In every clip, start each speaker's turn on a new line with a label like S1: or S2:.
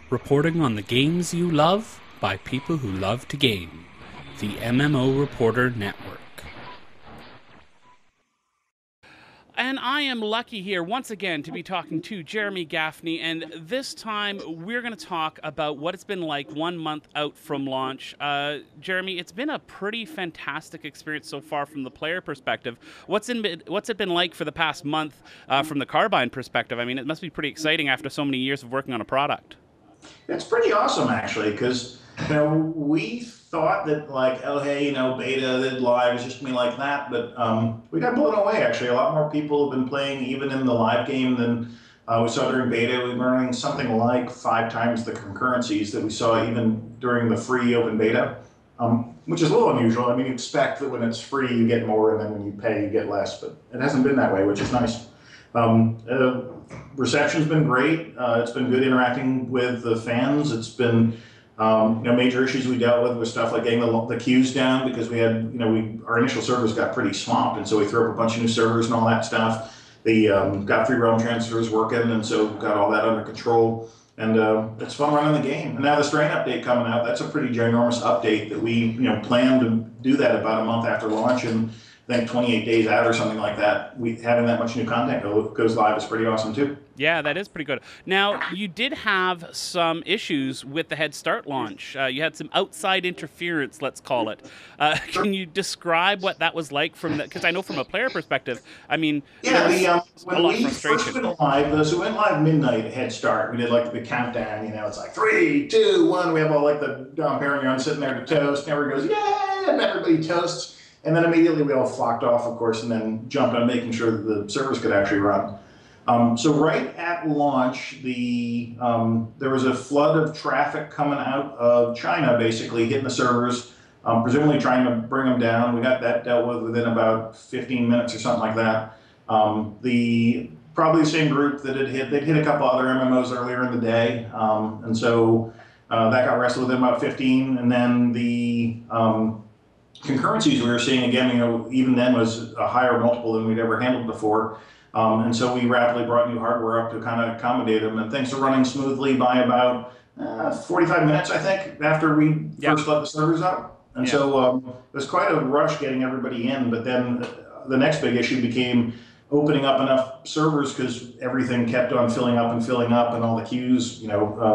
S1: reporting on the games you love by people who love to game. The MMO Reporter Network. And I am lucky here once again to be talking to Jeremy Gaffney, and this time we're going to talk about what it's been like 1 month out from launch. Jeremy, it's been a pretty fantastic experience so far from the player perspective. What's it been like for the past month from the Carbine perspective? I mean, it must be pretty exciting after so many years of working on a product.
S2: It's pretty awesome, actually, because we thought that, like, oh hey, beta, that live is just gonna be like that, but we got blown away. Actually, a lot more people have been playing even in the live game than we saw during beta. We've been running something like 5 times the concurrencies that we saw even during the free open beta, which is a little unusual. I mean, you expect that when it's free you get more, and then when you pay you get less, but it hasn't been that way, which is nice. Reception's been great. It's been good interacting with the fans. It's been major issues we dealt with stuff like getting the queues down, because we had our initial servers got pretty swamped, and so we threw up a bunch of new servers and all that stuff. The got free realm transfers working, and so got all that under control. And it's fun running the game. And now the strain update coming out, that's a pretty ginormous update that we planned to do that about a month after launch, and I think 28 days out or something like that. Having that much new content goes live is pretty awesome too.
S1: Yeah, that is pretty good. Now, you did have some issues with the Head Start launch. You had some outside interference, let's call it. Can you describe what that was like from that? Because I know from a player perspective, I mean,
S2: yeah,
S1: a lot of frustration.
S2: First went live, so we went live midnight at Head Start. We did like the countdown, it's like 3, 2, 1. We have all like the Dom Perignon sitting there to toast, and everybody goes, yeah, and everybody toasts. And then immediately we all flocked off, of course, and then jumped on making sure that the servers could actually run. So right at launch, there was a flood of traffic coming out of China, basically hitting the servers, presumably trying to bring them down. We got that dealt with within about 15 minutes or something like that. Probably the same group that they'd hit a couple other MMOs earlier in the day, and so that got wrestled within about 15, and then the concurrencies we were seeing again, even then was a higher multiple than we'd ever handled before. And so we rapidly brought new hardware up to kind of accommodate them, and things are running smoothly by about 45 minutes, I think, after we first let the servers up. And so it was quite a rush getting everybody in, but then the next big issue became opening up enough servers, because everything kept on filling up, and all the queues,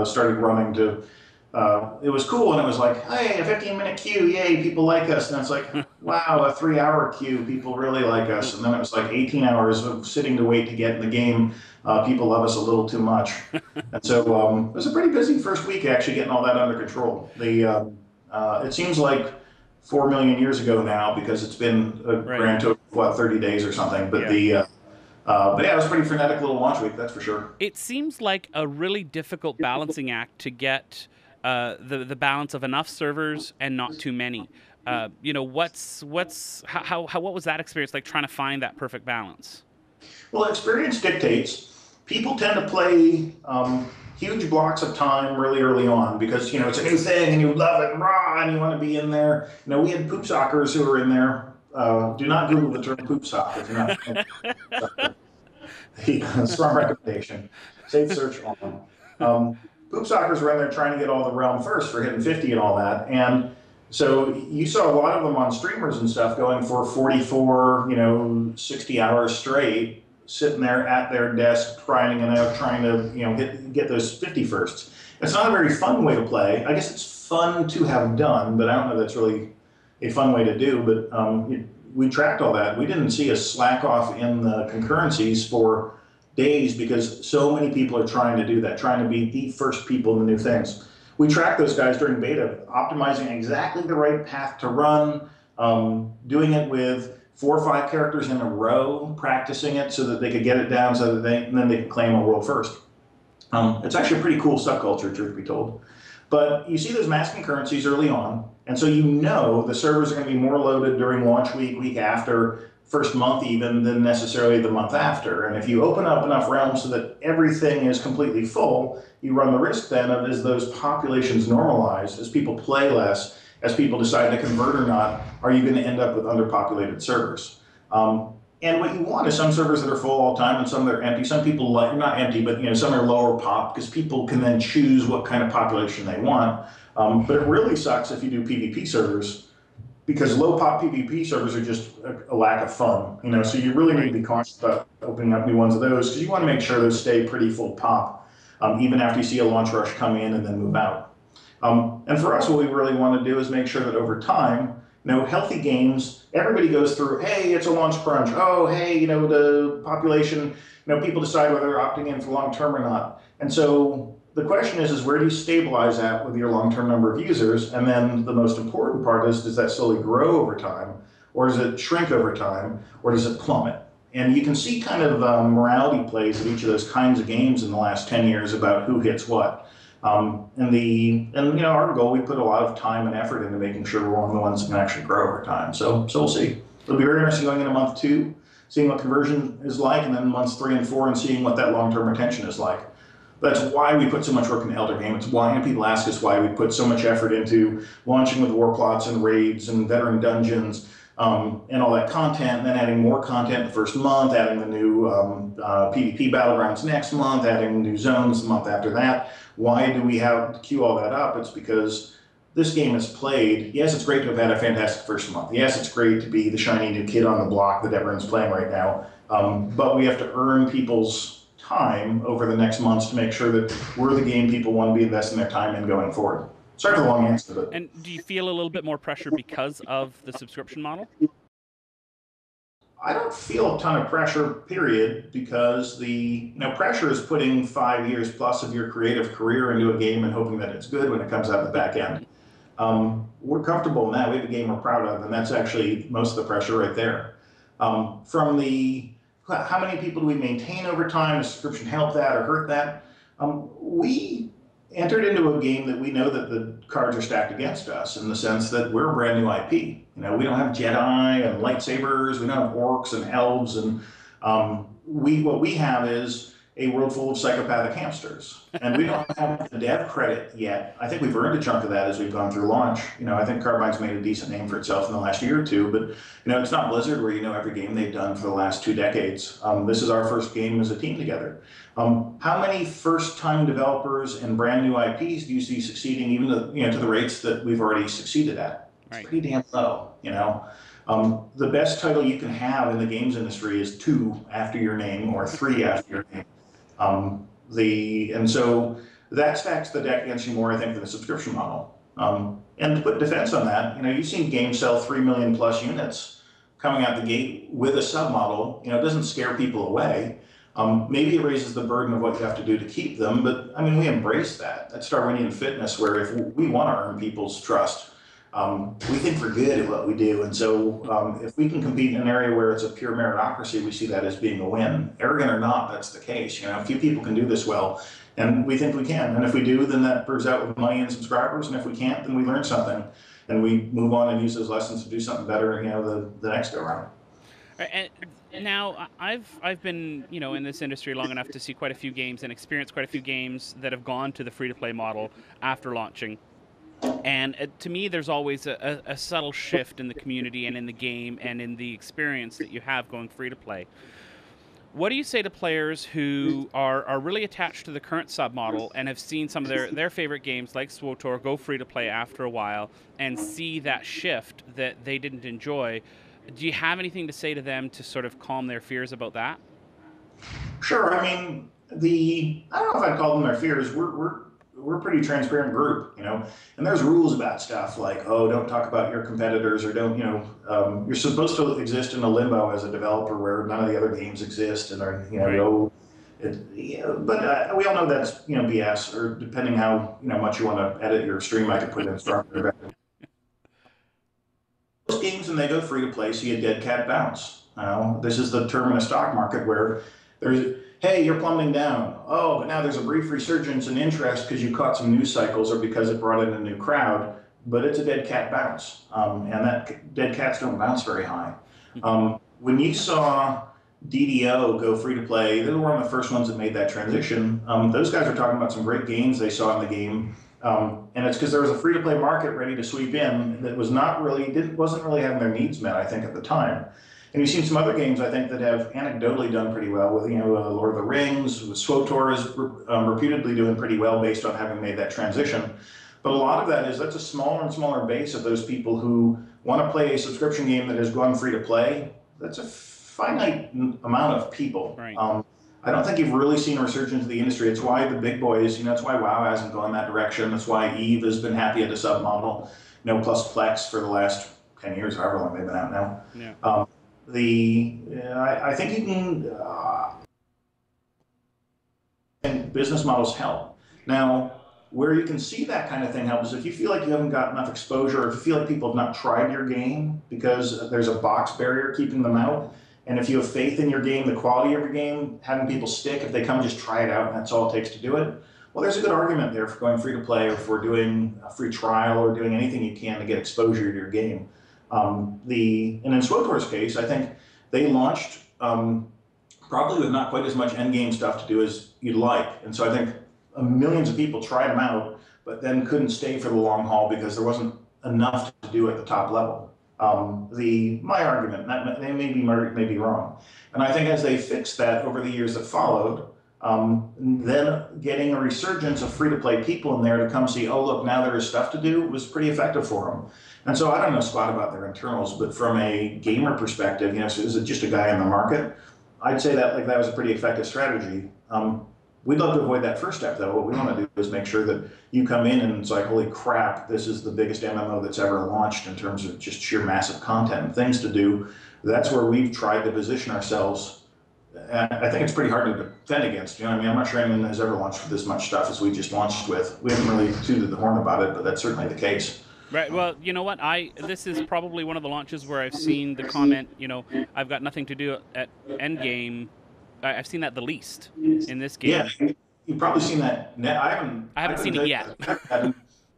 S2: started running to. It was cool, and it was like, hey, a 15-minute queue, yay, people like us. And it's like, wow, a 3-hour queue, people really like us. And then it was like 18 hours of sitting to wait to get in the game. People love us a little too much. And so it was a pretty busy first week, actually, getting all that under control. It seems like 4 million years ago now, because it's been a grand total of, 30 days or something. But but yeah, it was a pretty frenetic little launch week, that's for sure.
S1: It seems like a really difficult balancing act to get the balance of enough servers and not too many. What was that experience like, trying to find that perfect balance?
S2: Well, experience dictates. People tend to play huge blocks of time really early on, because it's a new thing and you love it, and you want to be in there. We had poop sockers who were in there. Do not Google the term poop sock if you're not. Strong recommendation. Safe search on. Poop sockers were in there trying to get all the realm first for hitting 50 and all that. And so you saw a lot of them on streamers and stuff going for 44, 60 hours straight, sitting there at their desk, grinding and out, trying to, get those 50 firsts. It's not a very fun way to play. I guess it's fun to have done, but I don't know if that's really a fun way to do. But we tracked all that. We didn't see a slack off in the concurrencies for days, because so many people are trying to do that, trying to be the first people in the new things. We tracked those guys during beta, optimizing exactly the right path to run, doing it with 4 or 5 characters in a row, practicing it so that they could get it down, so that then they could claim a world first. It's actually a pretty cool subculture, truth be told. But you see those mass concurrencies early on, and so the servers are going to be more loaded during launch week after, first month even, than necessarily the month after. And if you open up enough realms so that everything is completely full, you run the risk then of, as those populations normalize, as people play less, as people decide to convert or not, are you going to end up with underpopulated servers? And what you want is some servers that are full all the time and some that are empty. Some people like, not empty, but some are lower pop because people can then choose what kind of population they want. But it really sucks if you do PvP servers because low pop PvP servers are just a lack of fun. So you really need to be cautious about opening up new ones of those because you want to make sure those stay pretty full pop, even after you see a launch rush come in and then move out. And for us, what we really want to do is make sure that over time, healthy games, everybody goes through, hey, it's a launch crunch. Oh, hey, the population, people decide whether they're opting in for long term or not. And so the question is where do you stabilize at with your long term number of users? And then the most important part is, does that slowly grow over time? Or does it shrink over time? Or does it plummet? And you can see kind of morality plays of each of those kinds of games in the last 10 years about who hits what. Our goal, we put a lot of time and effort into making sure we're one of the ones that can actually grow over time. So we'll see. It'll be very interesting going into month 2, seeing what conversion is like, and then months 3 and 4, and seeing what that long-term retention is like. That's why we put so much work in the Elder game. It's why people ask us why we put so much effort into launching with war plots and raids and veteran dungeons and all that content, and then adding more content the first month, adding the new PvP battlegrounds next month, adding new zones the month after that. Why do we have to queue all that up? It's because this game is played. Yes, it's great to have had a fantastic first month. Yes, it's great to be the shiny new kid on the block that everyone's playing right now. But we have to earn people's time over the next months to make sure that we're the game people want to be investing their time in going forward. Sorry for the long answer, but...
S1: And do you feel a little bit more pressure because of the subscription model?
S2: I don't feel a ton of pressure, period, because the pressure is putting 5 years plus of your creative career into a game and hoping that it's good when it comes out the back end. We're comfortable in that. We have a game we're proud of, and that's actually most of the pressure right there. From the how many people do we maintain over time? Does subscription help that or hurt that? We entered into a game that we know that the cards are stacked against us in the sense that we're a brand new IP. We don't have Jedi and lightsabers, we don't have orcs and elves, and what we have is a world full of psychopathic hamsters. And we don't have the dev credit yet. I think we've earned a chunk of that as we've gone through launch. I think Carbine's made a decent name for itself in the last year or two, but it's not Blizzard where every game they've done for the last 2 decades. This is our first game as a team together. How many first-time developers and brand new IPs do you see succeeding even to the rates that we've already succeeded at? It's pretty damn low, The best title you can have in the games industry is 2 after your name or 3 after your name. And so that stacks the deck against you more, I think, than the subscription model. And to put defense on that, you've seen games sell 3 million plus units coming out the gate with a submodel. It doesn't scare people away. Maybe it raises the burden of what you have to do to keep them, but we embrace that. That's Darwinian fitness, where if we want to earn people's trust, we think we're good at what we do. And so if we can compete in an area where it's a pure meritocracy, we see that as being a win. Arrogant or not, that's the case. A few people can do this well, and we think we can. And if we do, then that proves out with money and subscribers. And if we can't, then we learn something, and we move on and use those lessons to do something better, the next go around.
S1: And now I've been in this industry long enough to see quite a few games and experience quite a few games that have gone to the free-to-play model after launching. And to me, there's always a subtle shift in the community and in the game and in the experience that you have going free-to-play. What do you say to players who are really attached to the current submodel and have seen some of their favorite games like SWTOR go free-to-play after a while and see that shift that they didn't enjoy? Do you have anything to say to them to sort of calm their fears about that?
S2: Sure. I don't know if I'd call them their fears. We're a pretty transparent group, and there's rules about stuff like, oh, don't talk about your competitors, or don't, you're supposed to exist in a limbo as a developer where none of the other games exist, and are, but we all know that's, BS, or depending how, much you want to edit your stream, I could put in stronger. Most games, when they go free to play, see a dead cat bounce. This is the term in a stock market where there's, hey, you're plummeting down. Oh, but now there's a brief resurgence in interest because you caught some news cycles or because it brought in a new crowd, but it's a dead cat bounce. And that dead cats don't bounce very high. When you saw DDO go free to play, they were one of the first ones that made that transition. Those guys are talking about some great gains they saw in the game. And it's because there was a free to play market ready to sweep in that wasn't really having their needs met, I think, at the time. And you've seen some other games, I think, that have anecdotally done pretty well with, Lord of the Rings, with SWTOR is reputedly doing pretty well based on having made that transition. But a lot of that's a smaller and smaller base of those people who want to play a subscription game that has gone free to play. That's a finite amount of people.
S1: Right.
S2: I don't think you've really seen a resurgence of the industry. It's why the big boys, that's why WoW hasn't gone that direction. That's why EVE has been happy at a sub model, plus Plex for the last 10 years, however long they've been out now.
S1: Yeah.
S2: I think you can, and business models help. Now, where you can see that kind of thing help is if you feel like you haven't got enough exposure, or if you feel like people have not tried your game because there's a box barrier keeping them out, and if you have faith in your game, the quality of your game, having people stick, if they come just try it out and that's all it takes to do it, well, there's a good argument there for going free to play, or for doing a free trial, or doing anything you can to get exposure to your game. And in SWTOR's case, I think they launched probably with not quite as much end game stuff to do as you'd like. And so I think millions of people tried them out, but then couldn't stay for the long haul because there wasn't enough to do at the top level. My argument, they may be wrong. And I think as they fixed that over the years that followed, then getting a resurgence of free-to-play people in there to come see, oh, look, now there is stuff to do, was pretty effective for them. And so I don't know squat about their internals, but from a gamer perspective, so is it just a guy in the market? I'd say that that was a pretty effective strategy. We'd love to avoid that first step, though. What we want to do is make sure that you come in and it's like, holy crap, this is the biggest MMO that's ever launched in terms of just sheer massive content and things to do. That's where we've tried to position ourselves. And I think it's pretty hard to defend against. I'm not sure anyone has ever launched with this much stuff as we just launched with. We haven't really tooted the horn about it, but that's certainly the case.
S1: Right. Well, you know what? This is probably one of the launches where I've seen the comment, I've got nothing to do at endgame. I've seen that the least in this game.
S2: Yeah, you've probably seen that. I
S1: haven't seen it yet.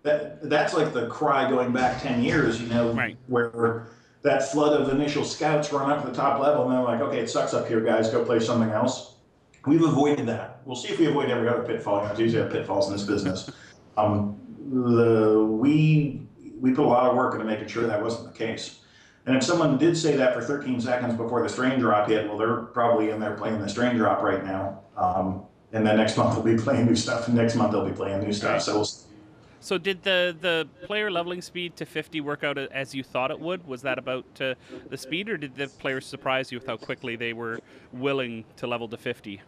S2: That's like the cry going back 10 years,
S1: right,
S2: where that flood of initial scouts run up to the top level and they're like, okay, it sucks up here, guys, go play something else. We've avoided that. We'll see if we avoid every other pitfall. There's usually pitfalls in this business. We put a lot of work into making sure that wasn't the case. And if someone did say that for 13 seconds before the strain drop hit, well, they're probably in there playing the strain drop right now. And then next month they'll be playing new stuff, and next month they'll be playing new stuff.
S1: Right. So did the player leveling speed to 50 work out as you thought it would? Was that about the speed, or did the players surprise you with how quickly they were willing to level to 50?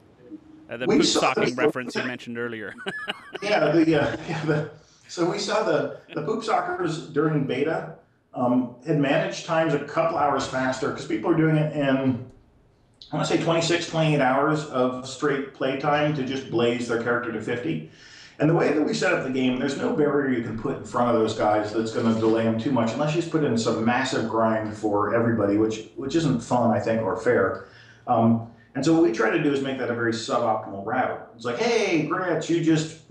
S1: The poop socking reference you mentioned earlier.
S2: So we saw the poop sockers during beta had managed times a couple hours faster because people are doing it in, I want to say 26, 28 hours of straight play time to just blaze their character to 50. And the way that we set up the game, there's no barrier you can put in front of those guys that's going to delay them too much, unless you just put in some massive grind for everybody, which isn't fun, I think, or fair. And so what we try to do is make that a very suboptimal route. It's like, hey, Grants, you just,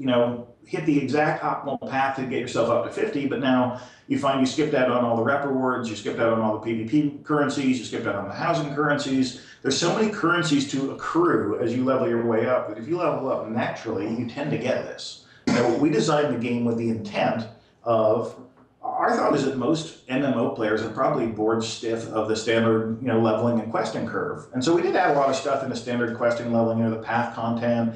S2: hit the exact optimal path to get yourself up to 50, but now you find you skipped out on all the rep rewards, you skipped out on all the PvP currencies, you skipped out on the housing currencies. There's so many currencies to accrue as you level your way up that if you level up naturally, you tend to get this. So we designed the game with the intent of, our thought is that most MMO players are probably bored stiff of the standard, leveling and questing curve. And so we did add a lot of stuff in the standard questing leveling, the path content,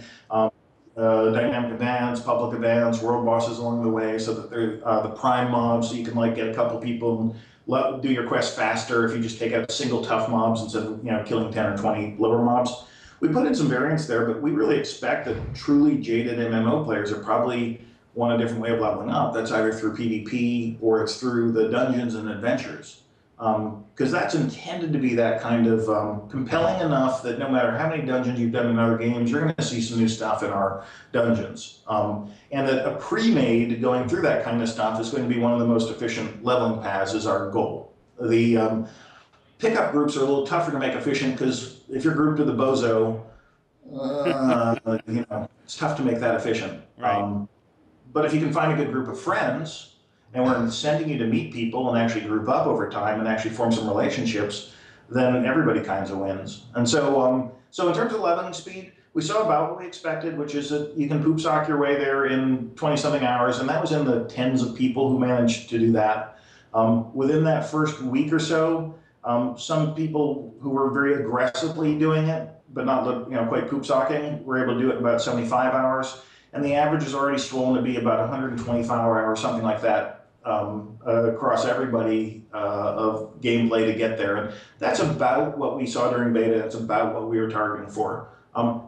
S2: dynamic events, public events, world bosses along the way, so that they're the prime mobs, so you can get a couple people and do your quest faster if you just take out single tough mobs instead of killing 10 or 20 liver mobs. We put in some variants there, but we really expect that truly jaded MMO players are probably want a different way of leveling up. That's either through PvP or it's through the dungeons and adventures. Because that's intended to be that kind of compelling enough that no matter how many dungeons you've done in other games, you're going to see some new stuff in our dungeons. And that a pre-made going through that kind of stuff is going to be one of the most efficient leveling paths is our goal. The pickup groups are a little tougher to make efficient because if you're grouped with a bozo, it's tough to make that efficient.
S1: Right.
S2: But if you can find a good group of friends, and we're sending you to meet people and actually group up over time and actually form some relationships, then everybody kinds of wins. And so, so in terms of leveling speed, we saw about what we expected, which is that you can poop sock your way there in 20-something hours, and that was in the tens of people who managed to do that. Within that first week or so, Some people who were very aggressively doing it, but not quite poop socking, were able to do it in about 75 hours. And the average is already swollen to be about 125 hours, something like that, across everybody of gameplay to get there. And that's about what we saw during beta. That's about what we were targeting for.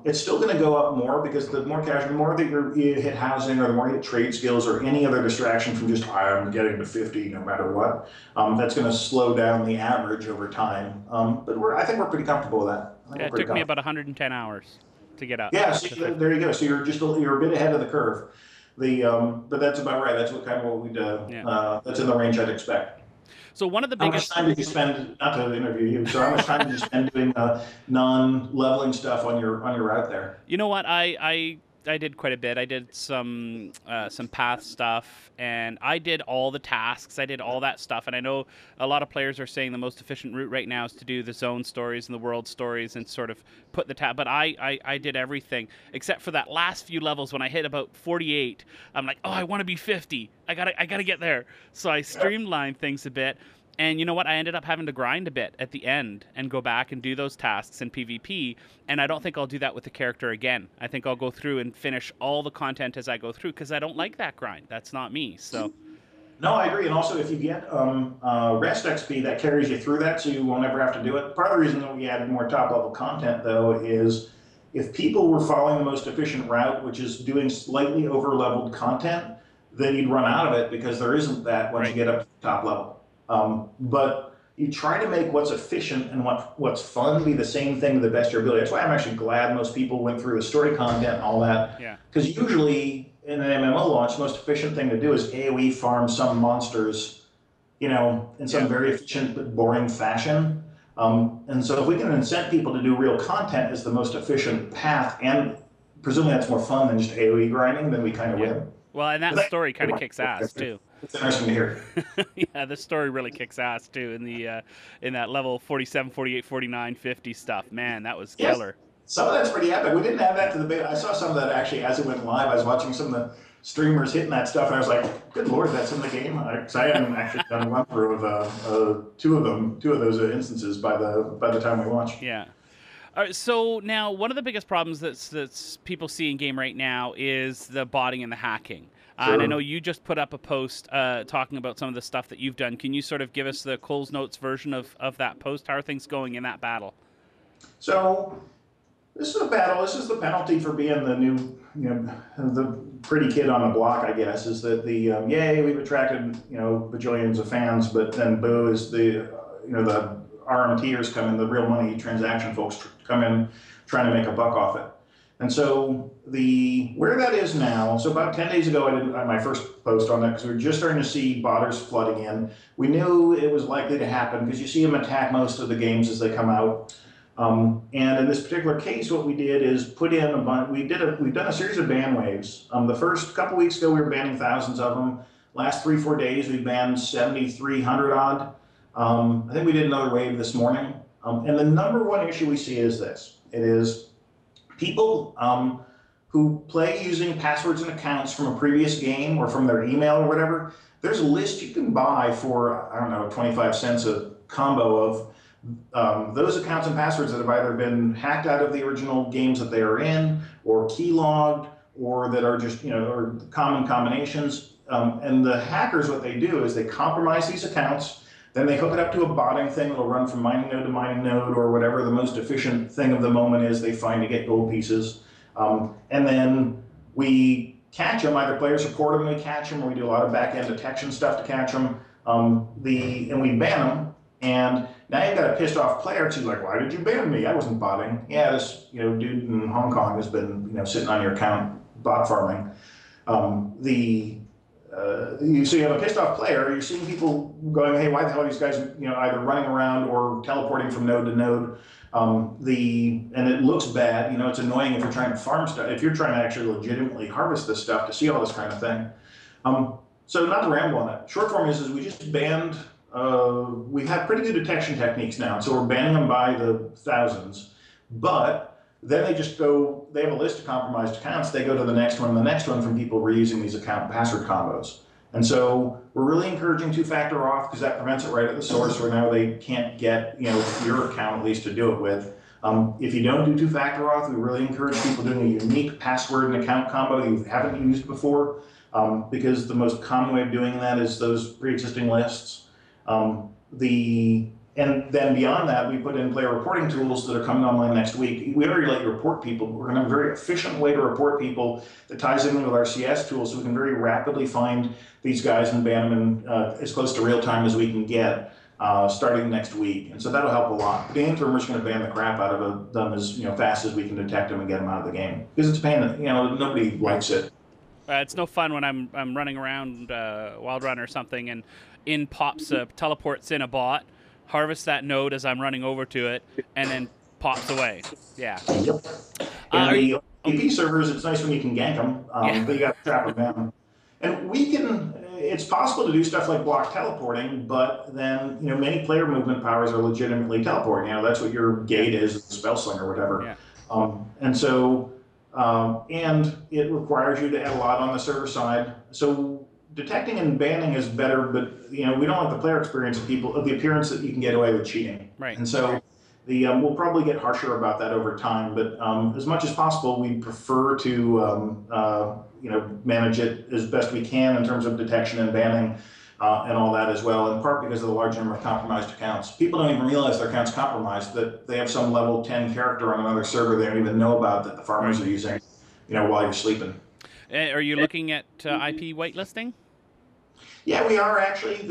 S2: It's still going to go up more because the more casual, the more that you hit housing or the more you hit trade skills or any other distraction from just, I'm getting to 50 no matter what, that's going to slow down the average over time. But I think we're pretty comfortable with that.
S1: Yeah, it took me about 110 hours to get up.
S2: Yeah, so there you go. So you're a bit ahead of the curve. But that's about right. That's what we do. Yeah. That's in the range I'd expect.
S1: So one of the biggest.
S2: How much time did you spend? Not to interview you. So how much time did you spend doing non-leveling stuff on your route there?
S1: You know what? I did quite a bit. I did some path stuff, and I did all the tasks. I did all that stuff, and I know a lot of players are saying the most efficient route right now is to do the zone stories and the world stories and sort of put the But I did everything except for that last few levels when I hit about 48. I'm like, oh, I want to be 50. I gotta get there. So I streamlined things a bit. And you know what? I ended up having to grind a bit at the end and go back and do those tasks in PvP. And I don't think I'll do that with the character again. I think I'll go through and finish all the content as I go through because I don't like that grind. That's not me. So.
S2: No, I agree. And also, if you get rest XP, that carries you through that, so you won't ever have to do it. Part of the reason that we added more top-level content, though, is if people were following the most efficient route, which is doing slightly over-leveled content, then you'd run out of it because there isn't that once you get up to the top level. But you try to make what's efficient and what's fun be the same thing to the best of your ability. That's why I'm actually glad most people went through the story content and all that.
S1: Yeah. Because
S2: usually in an MMO launch, the most efficient thing to do is AoE farm some monsters, in some very efficient but boring fashion. And so if we can incent people to do real content as the most efficient path, and presumably that's more fun than just AoE grinding, then we kind of win.
S1: Well, and that story kind of kicks ass too.
S2: It's interesting to hear.
S1: Yeah, the story really kicks ass too in that level 47, 48, 49, 50 stuff. Man, that was killer.
S2: Some of that's pretty epic. We didn't have that to the beta. I saw some of that actually as it went live. I was watching some of the streamers hitting that stuff, and I was like, good Lord, that's in the game. Because I hadn't actually done a run through of two of those instances by the time we launched.
S1: Yeah. All right, so now one of the biggest problems that's people see in game right now is the botting and the hacking.
S2: Sure.
S1: And I know you just put up a post talking about some of the stuff that you've done. Can you sort of give us the Cole's Notes version of that post? How are things going in that battle?
S2: So this is a battle. This is the penalty for being the new, the pretty kid on the block, I guess, is that yay, we've attracted, bajillions of fans, but then boo is the RMTers come in, the real money transaction folks come in trying to make a buck off it. And so where that is now, so about 10 days ago, I did my first post on that because we were just starting to see botters flooding in. We knew it was likely to happen because you see them attack most of the games as they come out. And in this particular case, what we did is put in we've done a series of ban waves. The first couple weeks ago, we were banning thousands of them. Last 3-4 days, we banned 7,300 odd. I think we did another wave this morning. And the number one issue we see is this. It is people who play using passwords and accounts from a previous game or from their email or whatever. There's a list you can buy for, 25 cents a combo of those accounts and passwords that have either been hacked out of the original games that they are in or keylogged or that are just, or common combinations. And the hackers, what they do is they compromise these accounts. Then they hook it up to a botting thing that'll run from mining node to mining node or whatever the most efficient thing of the moment is they find to get gold pieces. And then we catch them, either players report them and we catch them, or we do a lot of back-end detection stuff to catch them. And we ban them. And now you've got a pissed off player who's like, why did you ban me? I wasn't botting. Yeah, this dude in Hong Kong has been sitting on your account bot farming. So you have a pissed off player, you're seeing people going, hey, why the hell are these guys either running around or teleporting from node to node? And it looks bad, it's annoying if you're trying to farm stuff, if you're trying to actually legitimately harvest this stuff to see all this kind of thing. So not to ramble on that, short form is we just banned, we have pretty good detection techniques now, so we're banning them by the thousands, but then they just go, they have a list of compromised accounts, they go to the next one from people reusing these account password combos. And so we're really encouraging two-factor auth because that prevents it right at the source where now they can't get your account at least to do it with. If you don't do two-factor auth, we really encourage people doing a unique password and account combo you haven't used before, because the most common way of doing that is those pre-existing lists. And then beyond that, we put in player reporting tools that are coming online next week. We already let you report people, but we're going to have a very efficient way to report people that ties in with our CS tools so we can very rapidly find these guys and ban them in as close to real time as we can get, starting next week. And so that'll help a lot. The interim, we're just going to ban the crap out of them as fast as we can detect them and get them out of the game. Because it's a pain that, nobody likes it.
S1: It's no fun when I'm running around Wild Run or something and in pops teleports in a bot, harvests that node as I'm running over to it, and then pops away. Yeah.
S2: Yep. And the AP servers, it's nice when you can gank them, but you got to trap them down. And it's possible to do stuff like block teleporting, but then, many player movement powers are legitimately teleporting. That's what your gate is, the spell sling or whatever. Yeah. And so, and it requires you to add a lot on the server side. So detecting and banning is better, but we don't like the player experience of the appearance that you can get away with cheating.
S1: Right.
S2: And so we'll probably get harsher about that over time. But as much as possible, we prefer to manage it as best we can in terms of detection and banning and all that as well. In part because of the large number of compromised accounts. People don't even realize their account's compromised. That they have some level 10 character on another server they don't even know about that the farmers are using, while you're sleeping.
S1: Are you looking at IP whitelisting?
S2: Yeah, we are actually.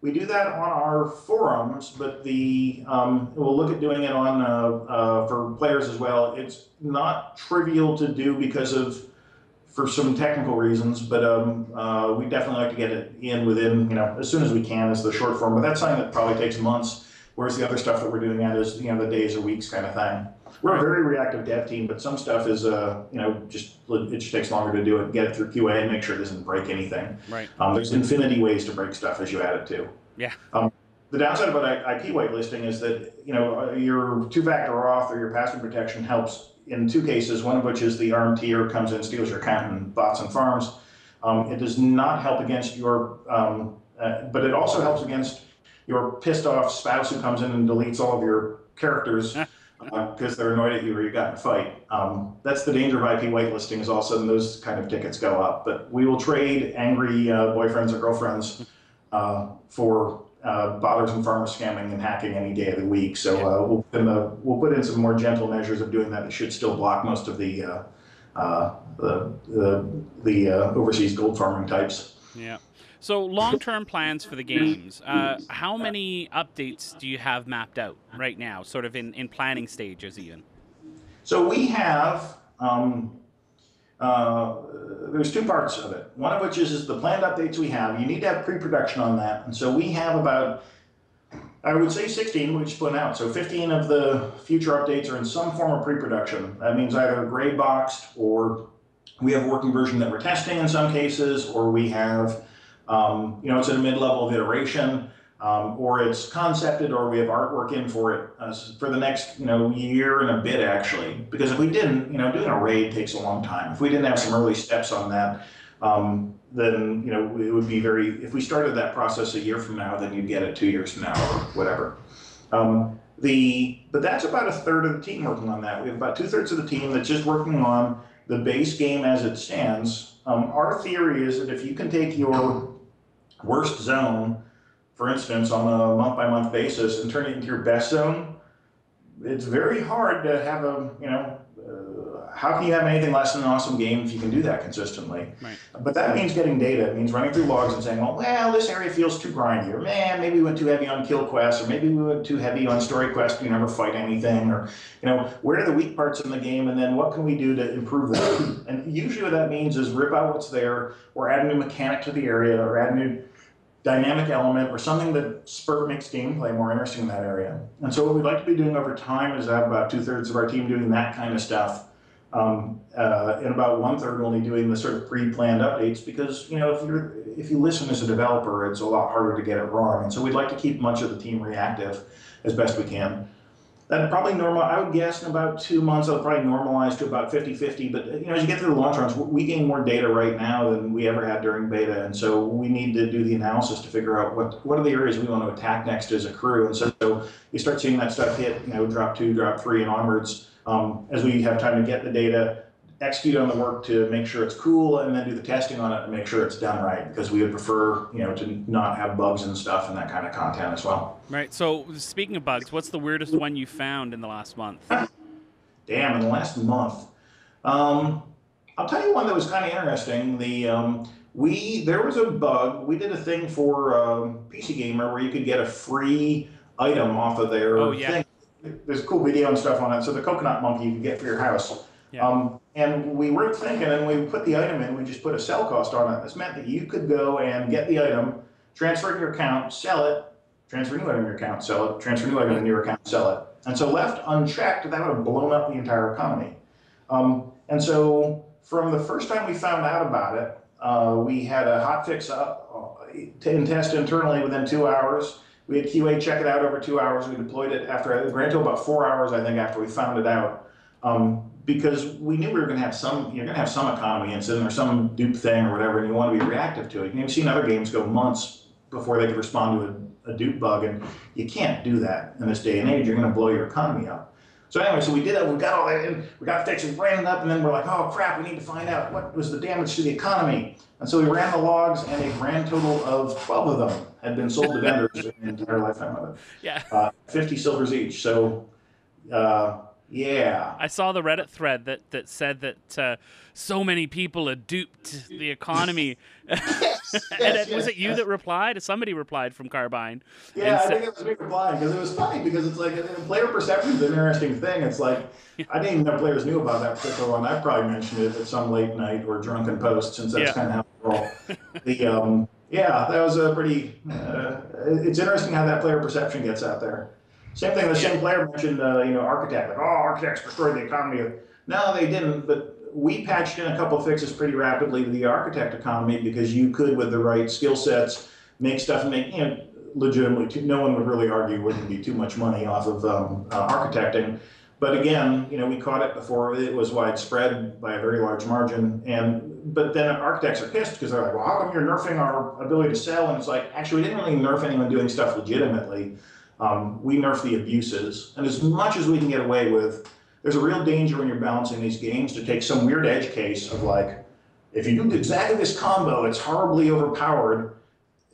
S2: We do that on our forums, but we'll look at doing it on for players as well. It's not trivial to do for some technical reasons, but we definitely like to get it in within as soon as we can as the short form. But that's something that probably takes months, whereas the other stuff that we're doing at is the days or weeks kind of thing. We're a very reactive dev team, but some stuff is, it just takes longer to do it, get it through QA, and make sure it doesn't break anything.
S1: Right.
S2: There's infinity ways to break stuff as you add it to.
S1: Yeah.
S2: The downside about IP whitelisting is that your two-factor auth or your password protection helps in two cases. One of which is the RMTer comes in, steals your account, and bots and farms. It does not help against but it also helps against your pissed-off spouse who comes in and deletes all of your characters. Because they're annoyed at you or you got in a fight. That's the danger of IP whitelisting, is all of a sudden those kind of tickets go up. But we will trade angry boyfriends or girlfriends for botters and farmer scamming and hacking any day of the week. So we'll put in some more gentle measures of doing that. It should still block most of the overseas gold farming types.
S1: Yeah. So long-term plans for the games. How many updates do you have mapped out right now, sort of in planning stages even?
S2: So we have, there's two parts of it. One of which is the planned updates we have. You need to have pre-production on that. And so we have about, I would say 16, we just put out. So 15 of the future updates are in some form of pre-production. That means either gray boxed, or we have a working version that we're testing in some cases, or we have it's at a mid-level of iteration, or it's concepted, or we have artwork in for it for the next year and a bit actually. Because if we didn't, doing a raid takes a long time. If we didn't have some early steps on that, then it would be if we started that process a year from now, then you'd get it 2 years from now or whatever. But that's about a third of the team working on that. We have about 2/3 of the team that's just working on the base game as it stands. Our theory is that if you can take your worst zone, for instance, on a month-by-month basis and turn it into your best zone, it's very hard to have how can you have anything less than an awesome game if you can do that consistently? Right. But that means getting data. It means running through logs and saying, well, this area feels too grindy, or man, maybe we went too heavy on kill quests, or maybe we went too heavy on story quests, you never fight anything, or where are the weak parts in the game, and then what can we do to improve that? And usually what that means is rip out what's there, or add a new mechanic to the area, or add a new dynamic element, or something that makes gameplay more interesting in that area. And so what we'd like to be doing over time is have about 2/3 of our team doing that kind of stuff, and about 1/3 only doing the sort of pre-planned updates, because if you listen as a developer, it's a lot harder to get it wrong. And so we'd like to keep much of the team reactive as best we can. That probably normal. I would guess in about 2 months, it'll probably normalize to about 50-50. But as you get through the launch runs, we gain more data right now than we ever had during beta, and so we need to do the analysis to figure out what are the areas we want to attack next as a crew. And so you start seeing that stuff hit, drop 2, drop 3, and onwards as we have time to get the data, execute on the work to make sure it's cool, and then do the testing on it and make sure it's done right, because we would prefer to not have bugs and stuff and that kind of content as well.
S1: Right. So speaking of bugs, what's the weirdest one you found in the last month?
S2: Damn, in the last month. I'll tell you one that was kind of interesting. There was a bug. We did a thing for PC Gamer where you could get a free item off of their thing. There's a cool video and stuff on it. So the coconut monkey you can get for your house. Yeah. And we were thinking, and we put the item in, we just put a sell cost on it. This meant that you could go and get the item, transfer it to your account, sell it, transfer new item in your account, sell it, transfer new item in your account, sell it. And so left unchecked, that would have blown up the entire economy. And so from the first time we found out about it, we had a hotfix up and test internally within 2 hours. We had QA check it out over 2 hours. We deployed it after, granted, about 4 hours, I think, after we found it out. Because we knew we were going to have some economy incident or some dupe thing or whatever, and you want to be reactive to it. You've seen other games go months before they could respond to a dupe bug, and you can't do that in this day and age. You're going to blow your economy up. So anyway, so we did that. We got all that in. We got fixed, we ran it up, and then we're like, oh crap, we need to find out what was the damage to the economy. And so we ran the logs, and a grand total of 12 of them had been sold to vendors in the entire lifetime of it.
S1: Yeah.
S2: 50 silvers each. So. Yeah.
S1: I saw the Reddit thread that said that so many people had duped the economy. Was it you that replied? Somebody replied from Carbine.
S2: Yeah, I think it was me replying, because it was funny, because it's like player perception is an interesting thing. It's like, I didn't even know players knew about that particular one. I probably mentioned it at some late night or drunken post, since that's kind of how we roll. Yeah, that was a pretty, it's interesting how that player perception gets out there. Same thing, the same player mentioned, Architect. Like, oh, Architects destroyed the economy. No, they didn't, but we patched in a couple of fixes pretty rapidly to the Architect economy, because you could, with the right skill sets, make stuff and make, legitimately, no one would really argue wouldn't be too much money off of architecting. But again, we caught it before it was widespread by a very large margin. But then architects are pissed, because they're like, well, how come you're nerfing our ability to sell? And it's like, actually, we didn't really nerf anyone doing stuff legitimately. We nerf the abuses. And as much as we can get away with, there's a real danger when you're balancing these games to take some weird edge case of like, if you do exactly this combo, it's horribly overpowered.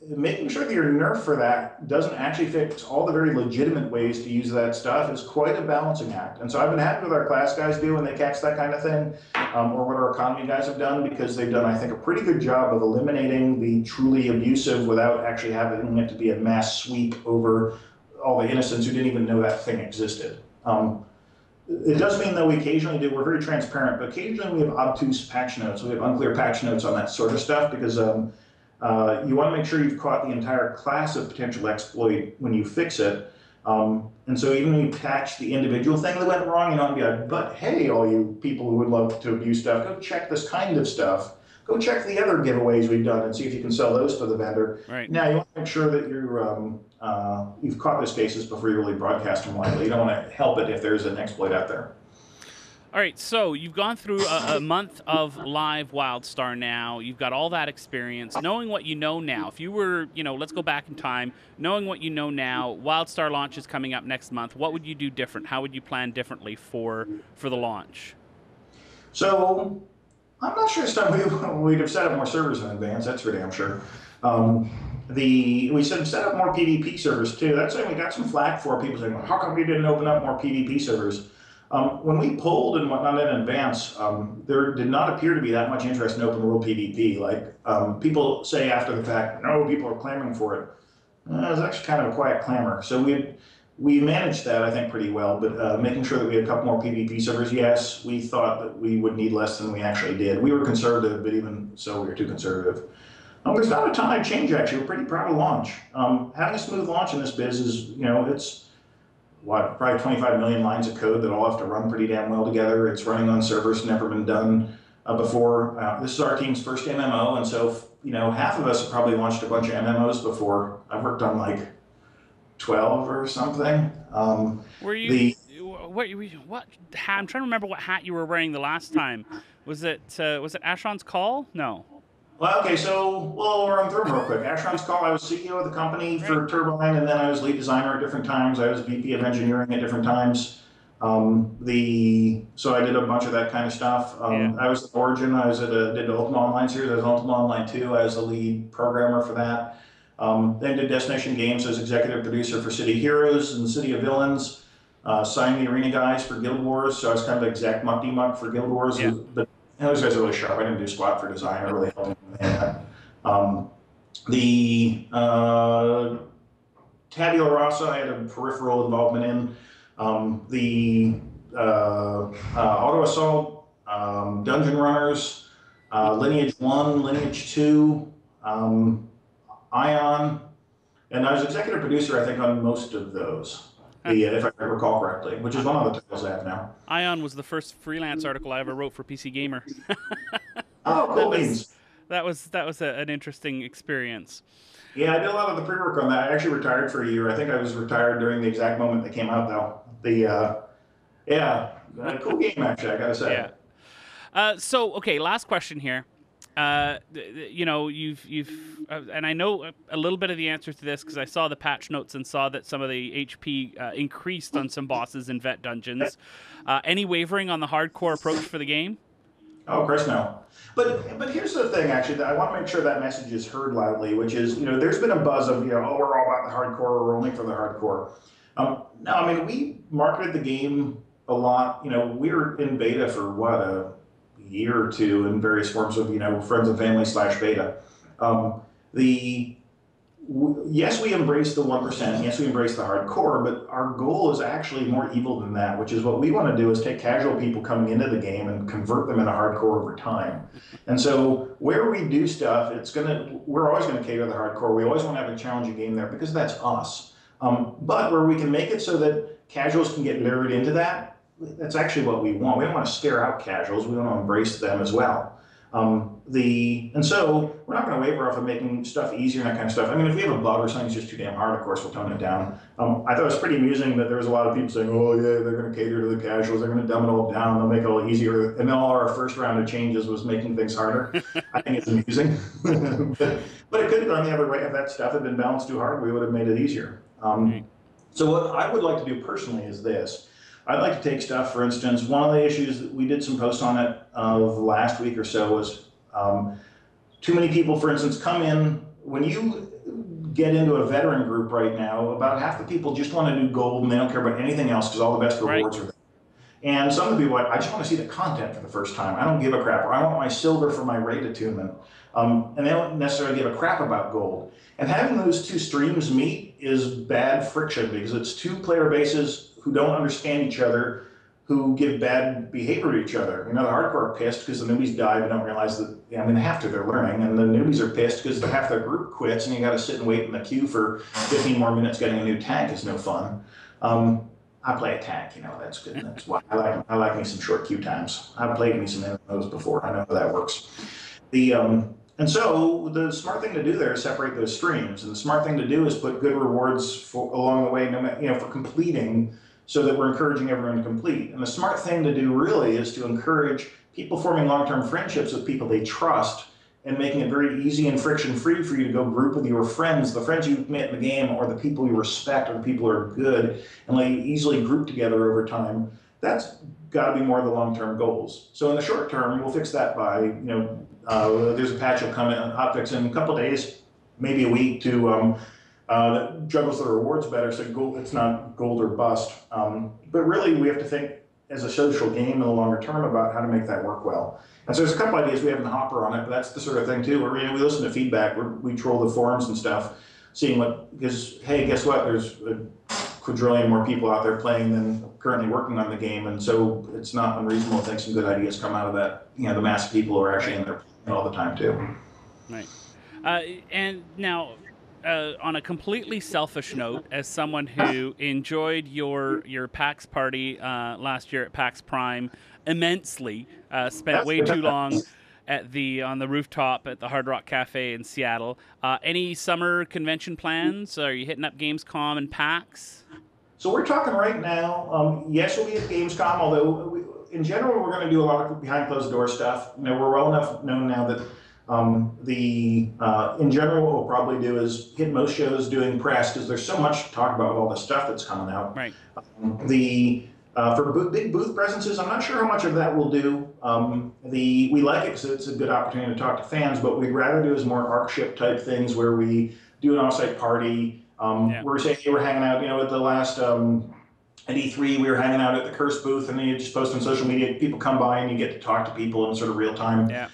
S2: Making sure that your nerf for that doesn't actually fix all the very legitimate ways to use that stuff is quite a balancing act. And so I've been happy with our class guys do when they catch that kind of thing, or what our economy guys have done, because they've done, I think, a pretty good job of eliminating the truly abusive without actually having it to be a mass sweep over all the innocents who didn't even know that thing existed. It does mean, though, we occasionally do, we're very transparent, but occasionally we have obtuse patch notes. We have unclear patch notes on that sort of stuff, because you want to make sure you've caught the entire class of potential exploit when you fix it. And so even when you patch the individual thing that went wrong, you don't be like, but hey, all you people who would love to abuse stuff, go check this kind of stuff. Go check the other giveaways we've done and see if you can sell those to the vendor.
S1: Right.
S2: Now, you want to make sure that you've caught those cases before you really broadcast them widely. You don't want to help it if there's an exploit out there.
S1: All right, so you've gone through a month of live Wildstar now. You've got all that experience. Knowing what you know now, if you were, let's go back in time, knowing what you know now, Wildstar launch is coming up next month. What would you do different? How would you plan differently for the launch?
S2: So I'm not sure this time we'd have set up more servers in advance, that's for damn sure. We set up more PvP servers too. That's something we got some flack for, people saying, well, how come we didn't open up more PvP servers? When we polled and whatnot in advance, there did not appear to be that much interest in open world PvP. Like people say after the fact, no, people are clamoring for it. It was actually kind of a quiet clamor. So we managed that, I think, pretty well, but making sure that we had a couple more PvP servers, yes, we thought that we would need less than we actually did. We were conservative, but even so, we were too conservative. There's not a ton I'd change, actually. We're pretty proud of launch. Having a smooth launch in this biz is, it's, probably 25 million lines of code that all have to run pretty damn well together. It's running on servers never been done before. This is our team's first MMO, and so, half of us have probably launched a bunch of MMOs before. I've worked on like 12 or something.
S1: Were you what hat? I'm trying to remember what hat you were wearing the last time. Was it Asheron's Call? No.
S2: Well, okay, so we'll run through them real quick. Asheron's Call, I was CEO of the company
S1: Right.
S2: for Turbine, and then I was lead designer at different times. I was VP of engineering at different times. So I did a bunch of that kind of stuff.
S1: Yeah.
S2: I was at Origin. I was did Ultima Online series. I was Ultima Online 2. I was the lead programmer for that. Then did Destination Games as executive producer for City Heroes and City of Villains. Signed the arena guys for Guild Wars, so I was kind of exec muck for Guild Wars.
S1: Yeah.
S2: But those guys are really sharp. I didn't do squat for design. I really helped them with that. The Tabula Rasa, I had a peripheral involvement in. The Auto Assault, Dungeon Runners, Lineage 1, Lineage 2, Ion, and I was executive producer, I think, on most of those, if I recall correctly, which is one of the titles I have now.
S1: Ion was the first freelance article I ever wrote for PC Gamer.
S2: Oh, cool beans.
S1: That was an interesting experience.
S2: Yeah, I did a lot of the pre-work on that. I actually retired for a year. I think I was retired during the exact moment they came out, though. Cool game, actually, I gotta say.
S1: Yeah. So, okay, last question here. You know, you've and I know a little bit of the answer to this because I saw the patch notes and saw that some of the HP increased on some bosses in vet dungeons. Any wavering on the hardcore approach for the game?
S2: Oh, of course, no. But here's the thing, actually, that I want to make sure that message is heard loudly, which is, there's been a buzz of, oh, we're all about the hardcore, we're only for the hardcore. No, I mean, we marketed the game a lot. We were in beta for, a year or two in various forms of, friends and family / beta. Yes, we embrace the 1%. Yes, we embrace the hardcore, but our goal is actually more evil than that, which is what we want to do is take casual people coming into the game and convert them into hardcore over time. And so where we do stuff, we're always going to cater to the hardcore. We always want to have a challenging game there because that's us. But where we can make it so that casuals can get lured into that, that's actually what we want. We don't want to scare out casuals. We want to embrace them as well. And so we're not going to waver off of making stuff easier and that kind of stuff. I mean, if we have a bug or something's just too damn hard, of course, we'll tone it down. I thought it was pretty amusing that there was a lot of people saying, oh, yeah, they're going to cater to the casuals. They're going to dumb it all down. They'll make it all easier. And then all our first round of changes was making things harder. I think it's amusing. but it could have gone the other way. If that stuff had been balanced too hard, we would have made it easier. So what I would like to do personally is this. I'd like to take stuff, for instance, one of the issues that we did some posts on it of last week or so was too many people, for instance, come in. When you get into a veteran group right now, about half the people just want to do gold and they don't care about anything else because all the best rewards are there. And some of the people, I just want to see the content for the first time. I don't give a crap. Or I want my silver for my raid attunement. And they don't necessarily give a crap about gold. And having those two streams meet is bad friction because it's two player bases who don't understand each other, who give bad behavior to each other. The hardcore are pissed because the newbies die but don't realize that, they have to, they're learning. And the newbies are pissed because half their group quits and you got to sit and wait in the queue for 15 more minutes getting a new tank is no fun. I play a tank, that's good. That's why I like me some short queue times. I've played me some MMOs before. I know how that works. And so the smart thing to do there is separate those streams. And the smart thing to do is put good rewards along the way, for completing, so that we're encouraging everyone to complete. And the smart thing to do really is to encourage people forming long-term friendships with people they trust and making it very easy and friction-free for you to go group with your friends, the friends you've met in the game, or the people you respect, or the people who are good, and easily group together over time. That's got to be more of the long-term goals. So in the short term, we'll fix that by, there's a patch will come in, hotfix in a couple of days, maybe a week to that juggles the rewards better, so it's not gold or bust. But really, we have to think as a social game in the longer term about how to make that work well. And so there's a couple ideas we have in the hopper on it, but that's the sort of thing too, where we listen to feedback, we troll the forums and stuff, seeing because, hey, guess what, there's a quadrillion more people out there playing than currently working on the game, and so it's not unreasonable to think some good ideas come out of that, the mass of people who are actually in there playing all the time too.
S1: Right. And now, on a completely selfish note, as someone who enjoyed your PAX party last year at PAX Prime immensely, spent way too long on the rooftop at the Hard Rock Cafe in Seattle. Any summer convention plans? Are you hitting up Gamescom and PAX?
S2: So we're talking right now. Yes, we'll be at Gamescom, although in general we're going to do a lot of behind closed door stuff. We're well enough known now that in general what we'll probably do is hit most shows doing press because there's so much to talk about with all the stuff that's coming out.
S1: Right.
S2: For big booth presences, I'm not sure how much of that we'll do. We like it because it's a good opportunity to talk to fans, but we'd rather do is more ARC ship type things where we do an offsite party. We're saying we're hanging out, at the last at E3, we were hanging out at the Curse booth, and then you just post on social media. People come by, and you get to talk to people in sort of real time.
S1: Yeah.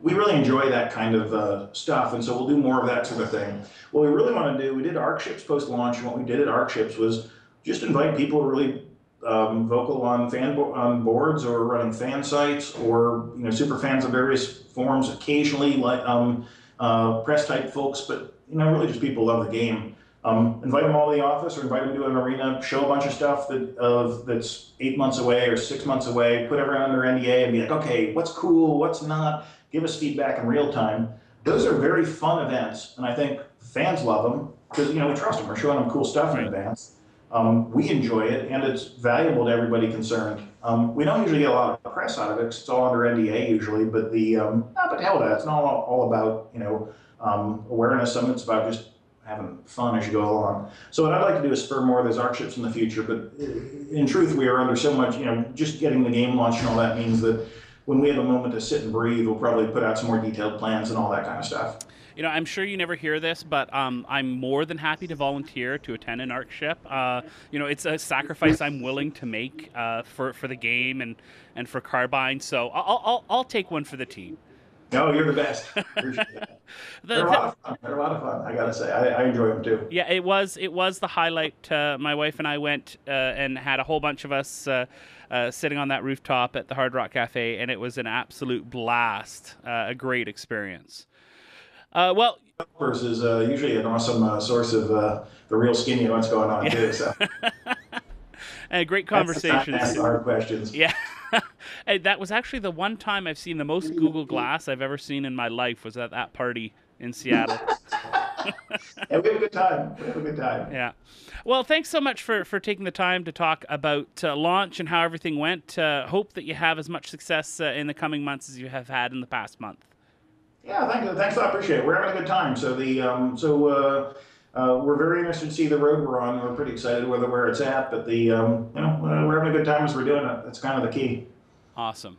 S2: We really enjoy that kind of stuff, and so we'll do more of that sort of thing. What we really want to do, we did ARC ships post launch, and what we did at ARC ships was just invite people really vocal on boards or running fan sites, or super fans of various forms. Occasionally, like press type folks, but really just people who love the game. Invite them all to the office, or invite them to an arena, show a bunch of stuff that's 8 months away or 6 months away, put everyone under NDA and be like, okay, what's cool, what's not, give us feedback in real time. Those are very fun events, and I think fans love them because we trust them. We're showing them cool stuff in advance. We enjoy it, and it's valuable to everybody concerned. We don't usually get a lot of press out of it because it's all under NDA usually, but but hell, it's not all about awareness. Some of it's about just having fun as you go along. So what I'd like to do is spur more of those ARC ships in the future, but in truth, we are under so much, just getting the game launched and all that means that when we have a moment to sit and breathe, we'll probably put out some more detailed plans and all that kind of stuff.
S1: I'm sure you never hear this, but I'm more than happy to volunteer to attend an ARC ship. It's a sacrifice I'm willing to make for the game and for Carbine. So I'll take one for the team.
S2: No, you're the best. Appreciate it. They're a lot of fun. They're a lot of fun. I gotta say, I enjoy them too.
S1: Yeah, it was the highlight. My wife and I went and had a whole bunch of us sitting on that rooftop at the Hard Rock Cafe, and it was an absolute blast. A great experience.
S2: Is usually an awesome source of the real skinny of what's going on too. So.
S1: And great conversation.
S2: Ask the hard questions.
S1: Yeah. Hey, that was actually the one time I've seen the most Google Glass I've ever seen in my life was at that party in Seattle.
S2: And we have a good time.
S1: Yeah. Well, thanks so much for taking the time to talk about launch and how everything went. Hope that you have as much success in the coming months as you have had in the past month.
S2: Yeah, thanks a lot. Appreciate it. We're having a good time. So we're very interested to see the road we're on. We're pretty excited where it's at, but we're having a good time as we're doing it. That's kind of the key.
S1: Awesome.